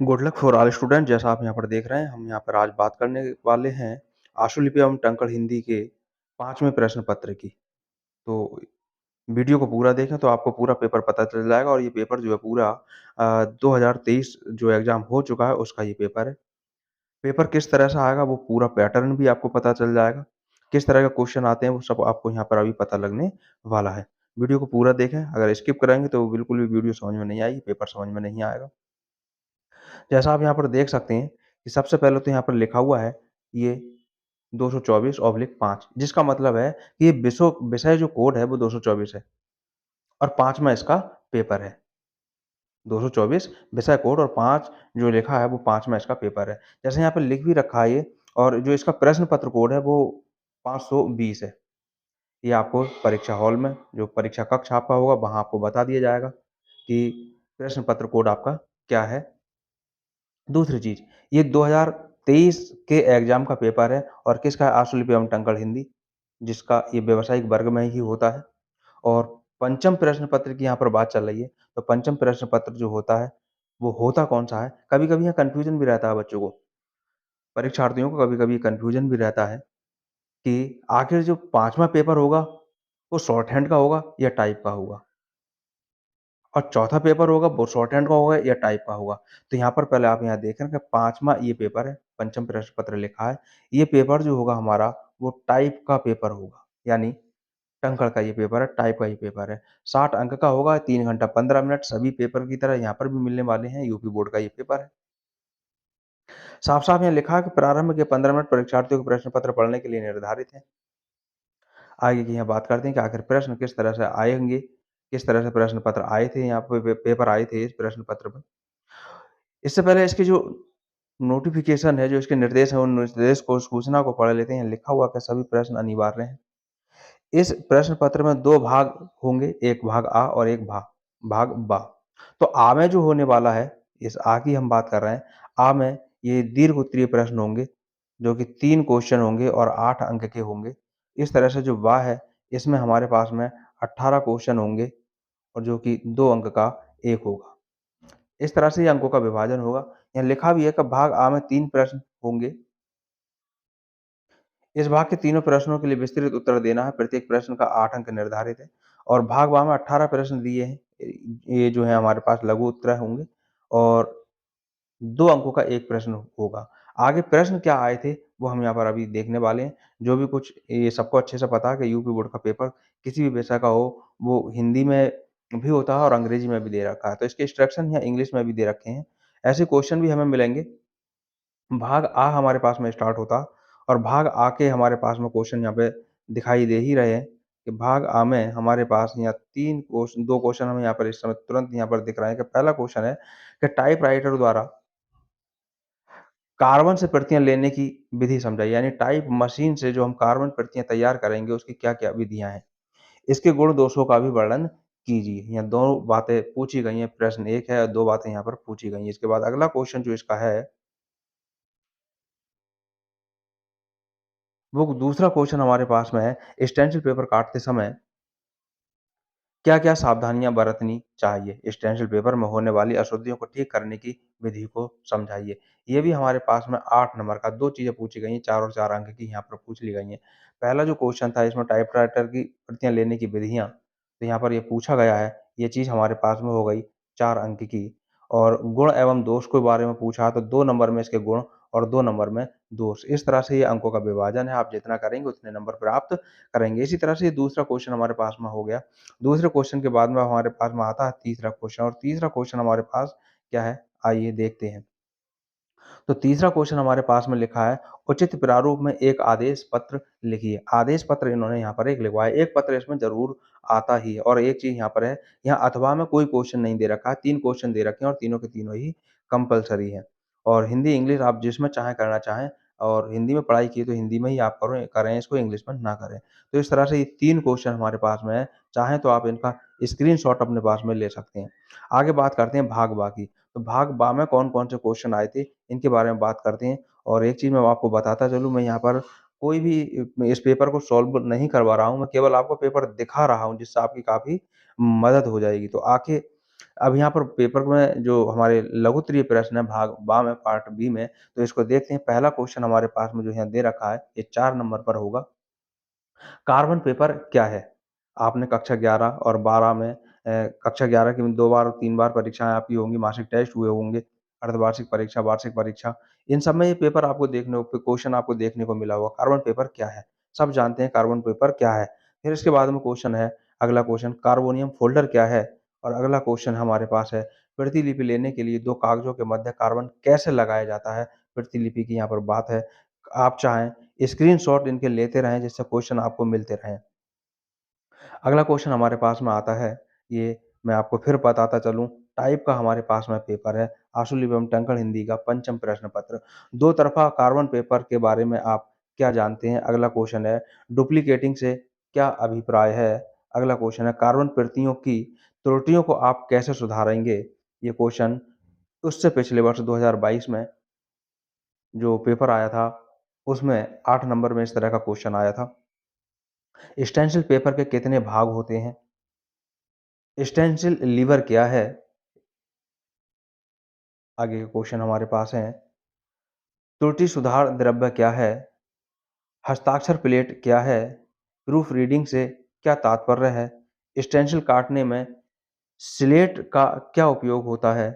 Good luck for all student. जैसा आप यहाँ पर देख रहे हैं, हम यहाँ पर आज बात करने वाले हैं आशुलिपि एवं टंकण हिंदी के 5वें प्रश्न पत्र की। तो वीडियो को पूरा देखें तो आपको पूरा पेपर पता चल जाएगा और ये पेपर जो है पूरा 2023 जो एग्ज़ाम हो चुका है उसका ये पेपर है। पेपर किस तरह से आएगा वो पूरा पैटर्न भी आपको पता चल जाएगा। किस तरह के क्वेश्चन आते हैं वो सब आपको यहाँ पर अभी पता लगने वाला है। वीडियो को पूरा देखें, अगर स्किप करेंगे तो बिल्कुल भी वीडियो समझ में नहीं आएगी, पेपर समझ में नहीं आएगा। जैसा आप यहाँ पर देख सकते हैं कि सबसे पहले तो यहाँ पर लिखा हुआ है ये 224/5 जिसका मतलब है कि ये विषय जो कोड है वो 224 है और 5वां इसका पेपर है। 224 विषय कोड और 5 जो लिखा है वो 5वां इसका पेपर है। जैसे यहाँ पे लिख भी रखा है ये और जो इसका प्रश्न पत्र कोड है वो 520 है। ये आपको परीक्षा हॉल में जो परीक्षा कक्ष आपका होगा वहाँ आपको बता दिया जाएगा कि प्रश्न पत्र कोड आपका क्या है। दूसरी चीज़, ये 2023 के एग्ज़ाम का पेपर है और किसका है? आशुलिपि एवं टंकण हिंदी, जिसका ये व्यावसायिक वर्ग में ही होता है। और पंचम प्रश्न पत्र की यहाँ पर बात चल रही है, तो पंचम प्रश्न पत्र जो होता है, वो होता कौन-सा है? कभी-कभी यहाँ कन्फ्यूज़न भी रहता है बच्चों को, परीक्षार्थियों को कभी-कभी कन्फ्यूज़न भी रहता है कि आखिर जो 5वां पेपर होगा, वो शॉर्ट हैंड का होगा या टाइप का होगा? और चौथा पेपर होगा वो शॉर्ट हैंड का होगा या टाइप का होगा। तो यहाँ पर पहले आप यहाँ देख रहे हैं कि 5वां ये पेपर है, पंचम प्रश्न पत्र लिखा है। ये पेपर जो होगा हमारा वो टाइप का पेपर होगा, यानी टंकण का ये पेपर है, टाइप का ये पेपर है। 60 अंक का होगा, 3 घंटा 15 मिनट सभी पेपर की तरह यहाँ पर भी मिलने वाले हैं, यूपी बोर्ड का ये पेपर है। साफ-साफ यहाँ लिखा है कि प्रारंभ के 15 मिनट परीक्षार्थियों को प्रश्न पत्र पढ़ने के लिए निर्धारित हैं। आगे की यहाँ बात करते हैं कि आखिर प्रश्न किस तरह से आएँगे, किस तरह से प्रश्न पत्र आए थे यहाँ पे पेपर आए थे इस प्रश्न पत्र में। इससे पहले इसकी जो नोटिफ़िकेशन है, जो इसके निर्देश हैं, उन निर्देश को सूचना को पढ़ लेते हैं। लिखा हुआ कि सभी प्रश्न अनिवार्य हैं। इस प्रश्न पत्र में 2 भाग होंगे, एक भाग आ और एक भाग बा। तो आ में जो होने वाला है, इस आ की हम बात कर रहे हैं। आ में ये दीर्घ उत्तरीय प्रश्न होंगे, जो कि 3 क्वेश्चन होंगे और 8 अंक के होंगे। इस तरह से जो बा है, इसमें हमारे पास में 18 क्वेश्चन होंगे और जो कि 2 अंक का 1 होगा। इस तरह से ये अंकों का विभाजन होगा। यहाँ लिखा भी है कि भाग आ में 3 प्रश्न होंगे। इस भाग के तीनों प्रश्नों के लिए विस्तृत उत्तर देना है। प्रत्येक प्रश्न का 8 अंक निर्धारित है और भाग बा में 18 प्रश्न दिए हैं। ये जो है हमारे पास लघु उत्तर होंगे और 2 अंकों का 1 प्रश्न होगा। आगे प्रश्न क्या आए थे, वो हम यहाँ पर अभी देखने वाले हैं। जो भी कुछ ये सबको अच्छे से पता है कि यूपी बोर्ड का पेपर किसी भी विषय का हो, वो हिंदी में भी होता है और अंग्रेजी में भी दे रखा है। तो इसके इंस्ट्रक्शन यहाँ इंग्लिश में भी दे रखे हैं। ऐसे क्वेश्चन भी हमें मिलेंगे। भाग आ हमारे पास में स्टार्ट होता और भाग आ के हमारे पास में क्वेश्चन यहाँ पे दिखाई दे ही रहे हैं कि भाग आ में हमारे पास यहाँ 3 क्वेश्चन 2 क्वेश्चन हमें यहाँ पर इस समय तुरंत यहाँ पर दिख रहे हैं कि पहला क्वेश्चन है कि टाइपराइटर द्वारा कार्बन से प्रतियाँ लेने की विधि समझाइए, यानी टाइप मशीन से जो हम कार्बन प्रतियाँ तैयार करेंगे उसकी क्या-क्या विधियाँ हैं। इसके गुण दोषों का भी वर्णन कीजिए। यहाँ 2 बातें पूछी गई हैं, प्रश्न 1 है और 2 बातें यहाँ पर पूछी गई हैं। इसके बाद अगला क्वेश्चन जो इसका है, वो दूसरा क्वेश्चन हमारे पास में है, स्टेंसिल पेपर काटते समय क्या-क्या सावधानियाँ बरतनी चाहिए? स्टेंसिल पेपर में होने वाली अशुद्धियों को ठीक करने की विधि को समझाइए। ये भी हमारे पास में 8 नंबर का 2 चीज़ें पूछी गई हैं, 4 और 4 अंक की यहाँ पर पूछ ली गई हैं। पहला जो क्वेश्चन था इसमें टाइपराइटर की प्रतियाँ लेने की विधियाँ, तो यहाँ पर ये पूछा गया है, ये चीज़ हमारे पास में हो गई 4 अंक की। और गुण एवं दोष के बारे में पूछा तो 2 नंबर में इसके गुण और 2 नंबर में दोष। इस तरह से ये अंकों का विभाजन है, आप जितना करेंगे उतने नंबर प्राप्त करेंगे। इसी तरह से ये दूसरा क्वेश्चन हमारे पास में हो गया। दूसरे क्वेश्चन के बाद में हमारे पास में आता है तीसरा क्वेश्चन और तीसरा क्वेश्चन हमारे पास क्या है? आइए देखते हैं। तो तीसरा क्वेश्चन हमारे पास में लिखा है, उचित प्रारूप में एक आदेश पत्र लिखिए। आदेश पत्र इन्होंने यहाँ पर एक लिखवाया है। एक पत्र इसमें ज़रूर आता ही है और एक चीज़ यहाँ पर है, यहाँ अथवा में कोई क्वेश्चन नहीं दे रखा है, 3 क्वेश्चन दे रखे हैं और तीनों के तीनों ही कंपल्सरी हैं। और हिंदी, इंग्लिश आप जिसमें चाहें करना चाहें और हिंदी में पढ़ाई की है तो हिंदी में ही आप करें इसको, इंग्लिश में ना करें। तो इस तरह से ये 3 क्वेश्चन हमारे पास में है, चाहें तो आप इनका स्क्रीनशॉट अपने पास में ले सकते हैं। आगे बात करते हैं भाग बा की। तो भाग बा में कौन-कौन से क्वेश्चन आए थे, इनके बारे में बात करते हैं। और एक चीज़ मैं आपको बताता चलूँ, मैं यहाँ पर कोई भी इस पेपर को सॉल्व नहीं करवा रहा हूँ, मैं केवल आपको पेपर दिखा रहा हूँ, जिससे आपकी काफ़ी मदद हो जाएगी। तो अब यहाँ पर पेपर में जो हमारे लघुत्तरीय प्रश्न है भाग बा में पार्ट बी में, तो इसको देखते हैं। पहला क्वेश्चन हमारे पास में जो यहाँ दे रखा है, ये 4 नंबर पर होगा। कार्बन पेपर क्या है? आपने कक्षा 11 और 12 में कक्षा 11 की 2 बार और 3 बार परीक्षाएँ आपकी होंगी, मासिक टेस्ट हुए होंगे, अर्धवार्षिक परीक्षा, वार्षिक परीक्षा। इन सब में ये पेपर आपको देखने को क्वेश्चन आपको देखने को मिला होगा। कार्बन पेपर क्या है? सब जानते हैं कार्बन पेपर क्या है। फिर इसके बाद में क्वेश्चन है, अगला क्वेश्चन कार्बोनियम फ़ोल्डर क्या है? और अगला क्वेश्चन हमारे पास है, प्रतिलिपि लेने के लिए 2 कागज़ों के मध्य कार्बन कैसे लगाया जाता है? प्रतिलिपि की यहाँ पर बात है। आप चाहें स्क्रीनशॉट इनके लेते रहें जिससे क्वेश्चन आपको मिलते रहें। अगला क्वेश्चन हमारे पास में आता है, ये मैं आपको फिर बताता चलूँ, टाइप का हमारे पास में पेपर है, आशुलिपि एवं टंकण हिंदी का पंचम प्रश्न पत्र। दो तरफ़ा कार्बन पेपर के बारे में आप क्या जानते हैं? अगला क्वेश्चन है, डुप्लीकेटिंग से क्या अभिप्राय है? अगला क्वेश्चन है, कार्बन प्रतियों की त्रुटियों को आप कैसे सुधारेंगे? ये क्वेश्चन उससे पिछले वर्ष 2022 में जो पेपर आया था, उसमें 8 नंबर में इस तरह का क्वेश्चन आया था। स्टेंसिल पेपर के कितने भाग होते हैं? स्टेंसिल लीवर क्या है? आगे के क्वेश्चन हमारे पास हैं। त्रुटि सुधार द्रव्य क्या है? हस्ताक्षर प्लेट क्या है? प्रूफ रीडिंग से क्या तात्पर्य है? स्टेंसिल काटने में स्लेट का क्या उपयोग होता है?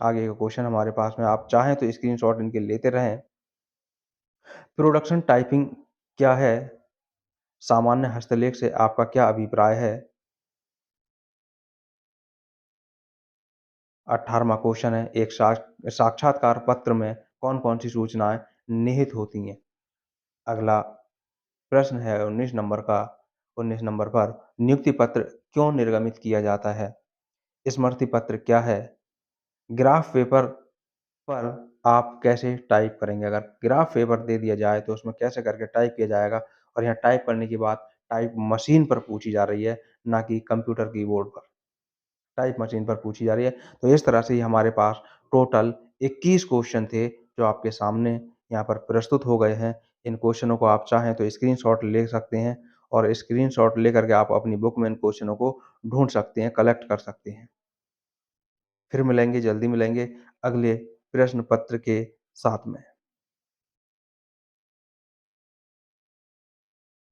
आगे का क्वेश्चन हमारे पास में आप चाहें तो स्क्रीनशॉट इनके लेते रहें। प्रोडक्शन टाइपिंग क्या है? सामान्य हस्तलेख से आपका क्या अभिप्राय है? 18वां क्वेश्चन है, एक साक्षात्कार पत्र में कौन-कौन सी सूचनाएँ निहित होती हैं? अगला प्रश्न है 19 नंबर का, 19 नंबर पर नियुक्ति पत्र क्यों निर्गमित किया जाता है? स्मृति पत्र क्या है? ग्राफ पेपर पर आप कैसे टाइप करेंगे? अगर ग्राफ पेपर दे दिया जाए तो उसमें कैसे करके टाइप किया जाएगा? और यहाँ टाइप करने की बात टाइप मशीन पर पूछी जा रही है, ना कि कंप्यूटर कीबोर्ड पर। टाइप मशीन पर पूछी जा रही है। तो इस तरह से ही हमारे पास टोटल 21 क्वेश्चन थे, जो आपके सामने यहाँ पर प्रस्तुत हो गए हैं। इन क्वेश्चनों को आप चाहें तो स्क्रीनशॉट ले सकते हैं और स्क्रीनशॉट लेकर के आप अपनी बुक में इन क्वेश्चनों को ढूँढ सकते हैं, कलेक्ट कर सकते हैं। फिर मिलेंगे, जल्दी मिलेंगे अगले प्रश्न पत्र के साथ में।